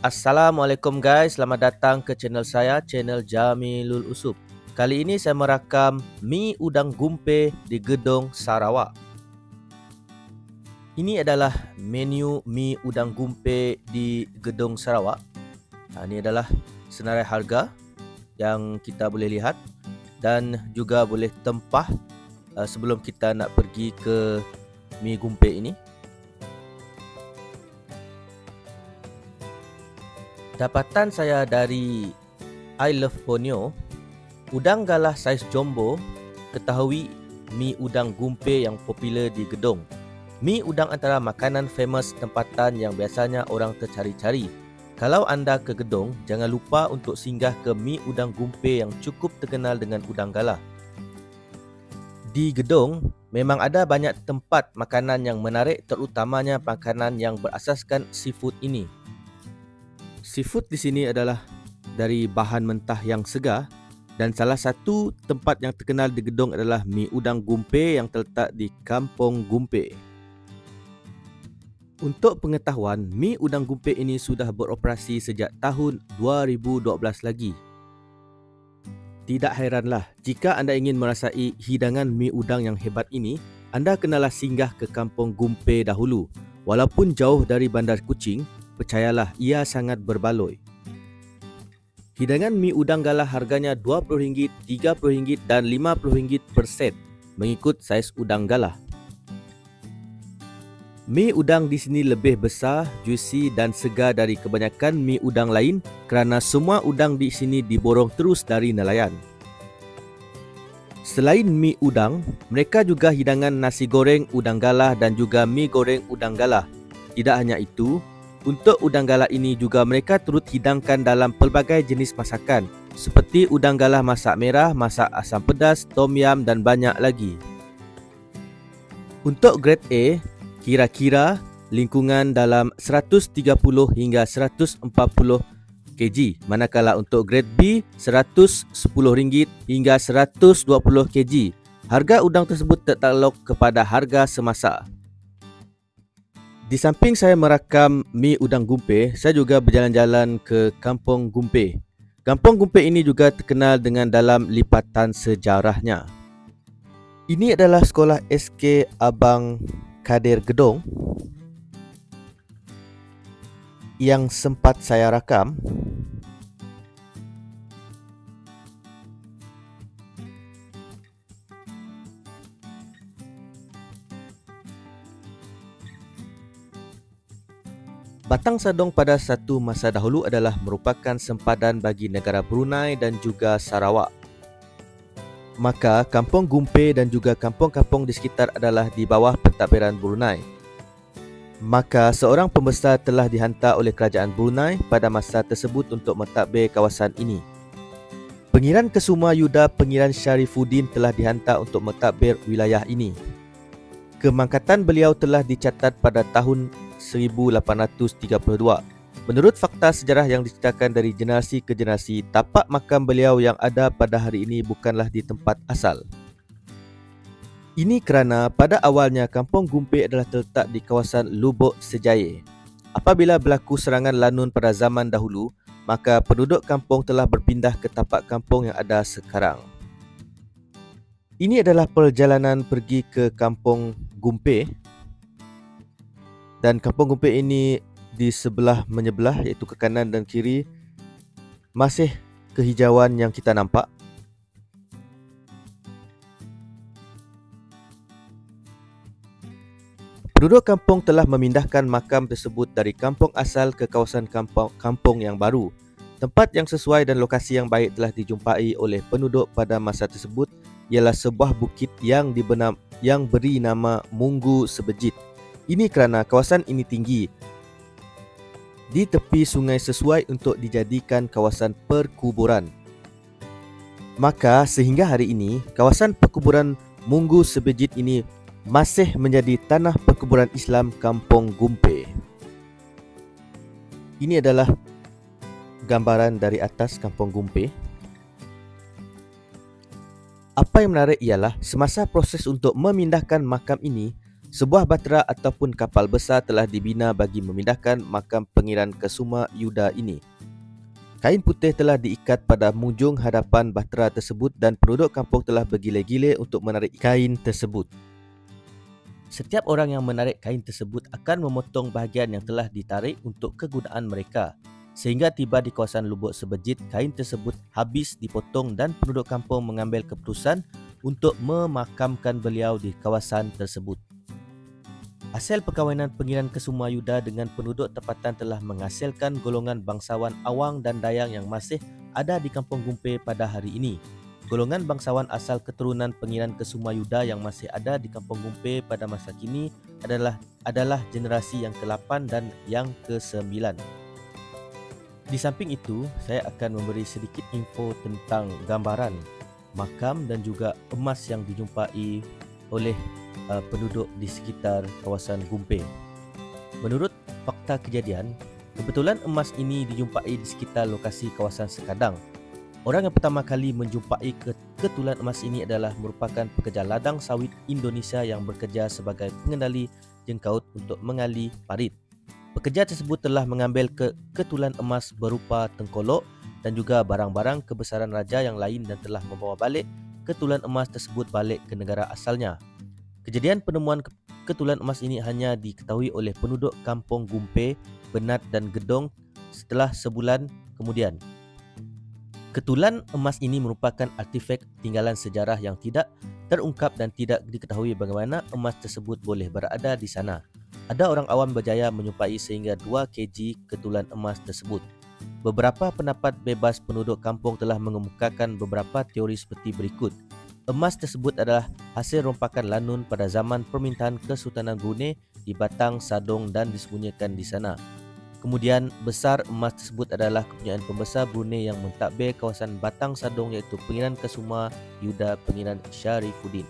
Assalamualaikum guys, selamat datang ke channel saya, channel Jamilul Usub. Kali ini saya merakam mi udang gumpe di Gedong Sarawak. Ini adalah menu mi udang gumpe di Gedong Sarawak. Ini adalah senarai harga yang kita boleh lihat dan juga boleh tempah sebelum kita nak pergi ke mi gumpe ini. Dapatan saya dari I Love Borneo, udang galah saiz jumbo ketahui mi udang gumpe yang popular di Gedong. Mi udang antara makanan famous tempatan yang biasanya orang tercari-cari. Kalau anda ke Gedong, jangan lupa untuk singgah ke mi udang gumpe yang cukup terkenal dengan udang galah. Di Gedong, memang ada banyak tempat makanan yang menarik, terutamanya makanan yang berasaskan seafood ini. Seafood di sini adalah dari bahan mentah yang segar dan salah satu tempat yang terkenal di Gedong adalah mi udang gumpe yang terletak di Kampung Gumpe. Untuk pengetahuan, mi udang gumpe ini sudah beroperasi sejak tahun 2012 lagi. Tidak heranlah jika anda ingin merasai hidangan mi udang yang hebat ini, anda kenalah singgah ke Kampung Gumpe dahulu. Walaupun jauh dari Bandar Kuching, percayalah, ia sangat berbaloi. Hidangan mi udang galah harganya RM20, RM30 dan RM50 per set, mengikut saiz udang galah. Mi udang di sini lebih besar, juicy dan segar dari kebanyakan mi udang lain kerana semua udang di sini diborong terus dari nelayan. Selain mi udang, mereka juga hidangan nasi goreng udang galah dan juga mi goreng udang galah. Tidak hanya itu, untuk udang galah ini juga mereka turut hidangkan dalam pelbagai jenis masakan seperti udang galah masak merah, masak asam pedas, tom yum dan banyak lagi. Untuk grade A, kira-kira lingkungan dalam 130 hingga 140 kg, manakala untuk grade B RM110 hingga 120 kg. Harga udang tersebut tertakluk kepada harga semasa. Di samping saya merakam mi udang gumpe, saya juga berjalan-jalan ke Kampung Gumpe. Kampung Gumpe ini juga terkenal dengan dalam lipatan sejarahnya. Ini adalah sekolah SK Abang Kadir Gedong yang sempat saya rakam. Batang Sadong pada satu masa dahulu adalah merupakan sempadan bagi negara Brunei dan juga Sarawak. Maka Kampung Gumpe dan juga kampung-kampung di sekitar adalah di bawah pentadbiran Brunei. Maka seorang pembesar telah dihantar oleh kerajaan Brunei pada masa tersebut untuk mentadbir kawasan ini. Pengiran Kesuma Yuda Pengiran Syarifuddin telah dihantar untuk mentadbir wilayah ini. Kemangkatan beliau telah dicatat pada tahun 1832. Menurut fakta sejarah yang diceritakan dari generasi ke generasi, tapak makam beliau yang ada pada hari ini bukanlah di tempat asal. Ini kerana pada awalnya Kampung Gumpe adalah terletak di kawasan Lubuk Sejaya. Apabila berlaku serangan lanun pada zaman dahulu, maka penduduk kampung telah berpindah ke tapak kampung yang ada sekarang. Ini adalah perjalanan pergi ke Kampung Gumpe. Dan Kampung Gumpe ini di sebelah menyebelah, iaitu ke kanan dan kiri, masih kehijauan yang kita nampak. Penduduk kampung telah memindahkan makam tersebut dari kampung asal ke kawasan kampung yang baru. Tempat yang sesuai dan lokasi yang baik telah dijumpai oleh penduduk pada masa tersebut ialah sebuah bukit yang beri nama Munggu Sebejit. Ini kerana kawasan ini tinggi di tepi sungai sesuai untuk dijadikan kawasan perkuburan. Maka sehingga hari ini, kawasan perkuburan Munggu Sebejit ini masih menjadi tanah perkuburan Islam Kampung Gumpe. Ini adalah gambaran dari atas Kampung Gumpe. Apa yang menarik ialah semasa proses untuk memindahkan makam ini, Sebuah batera ataupun kapal besar telah dibina bagi memindahkan makam Pangeran Kesuma Yuda ini. Kain putih telah diikat pada mujung hadapan batera tersebut dan penduduk kampung telah bergile-gile untuk menarik kain tersebut. Setiap orang yang menarik kain tersebut akan memotong bahagian yang telah ditarik untuk kegunaan mereka. Sehingga tiba di kawasan Lubuk Sebejit, kain tersebut habis dipotong dan penduduk kampung mengambil keputusan untuk memakamkan beliau di kawasan tersebut. Hasil perkahwinan Pangeran Kesuma Yuda dengan penduduk tempatan telah menghasilkan golongan bangsawan Awang dan Dayang yang masih ada di Kampung Gumpe pada hari ini. Golongan bangsawan asal keturunan Pangeran Kesuma Yuda yang masih ada di Kampung Gumpe pada masa kini adalah generasi yang ke-8 dan yang ke-9. Di samping itu, saya akan memberi sedikit info tentang gambaran makam dan juga emas yang dijumpai oleh penduduk di sekitar kawasan Gumpe. Menurut fakta kejadian, kebetulan emas ini dijumpai di sekitar lokasi kawasan Sekadang. Orang yang pertama kali menjumpai ketulan emas ini adalah merupakan pekerja ladang sawit Indonesia yang bekerja sebagai pengendali jengkaut untuk mengali parit. Pekerja tersebut telah mengambil ketulan emas berupa tengkolok dan juga barang-barang kebesaran raja yang lain dan telah membawa balik ketulan emas tersebut balik ke negara asalnya. Kejadian penemuan ketulan emas ini hanya diketahui oleh penduduk Kampung Gumpe, Benat dan Gedong setelah sebulan kemudian. Ketulan emas ini merupakan artifak tinggalan sejarah yang tidak terungkap dan tidak diketahui bagaimana emas tersebut boleh berada di sana. Ada orang awam berjaya menyumpai sehingga 2 kg ketulan emas tersebut. Beberapa pendapat bebas penduduk kampung telah mengemukakan beberapa teori seperti berikut. Emas tersebut adalah hasil rompakan lanun pada zaman permintaan Kesultanan Brunei di Batang Sadong dan disembunyikan di sana. Kemudian besar emas tersebut adalah kepunyaan pembesar Brunei yang mentadbir kawasan Batang Sadong iaitu Pangeran Kesuma Yuda Pangeran Sharifuddin.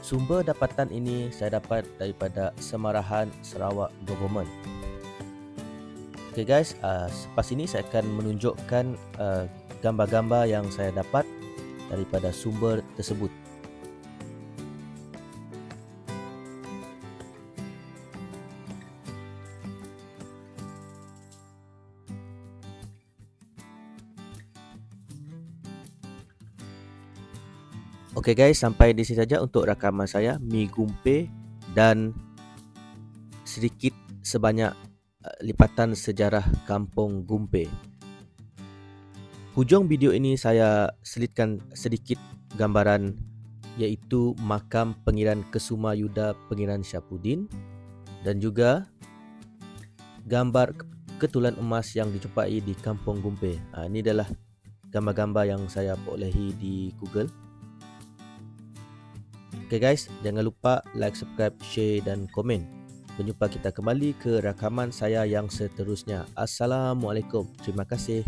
Sumber dapatan ini saya dapat daripada Semarahan Sarawak Government. Okay guys, selepas ini saya akan menunjukkan gambar-gambar yang saya dapat daripada sumber tersebut. Okay guys, sampai di sini saja untuk rakaman saya Mi Gumpe dan sedikit sebanyak lipatan sejarah Kampung Gumpe. Hujung video ini saya selitkan sedikit gambaran iaitu makam Pangeran Kesuma Yuda Pangeran Sharifuddin dan juga gambar ketulan emas yang dijumpai di Kampung Gumpe. Ini adalah gambar-gambar yang saya perolehi di Google. Okay guys, jangan lupa like, subscribe, share dan komen. Berjumpa kita kembali ke rakaman saya yang seterusnya. Assalamualaikum. Terima kasih.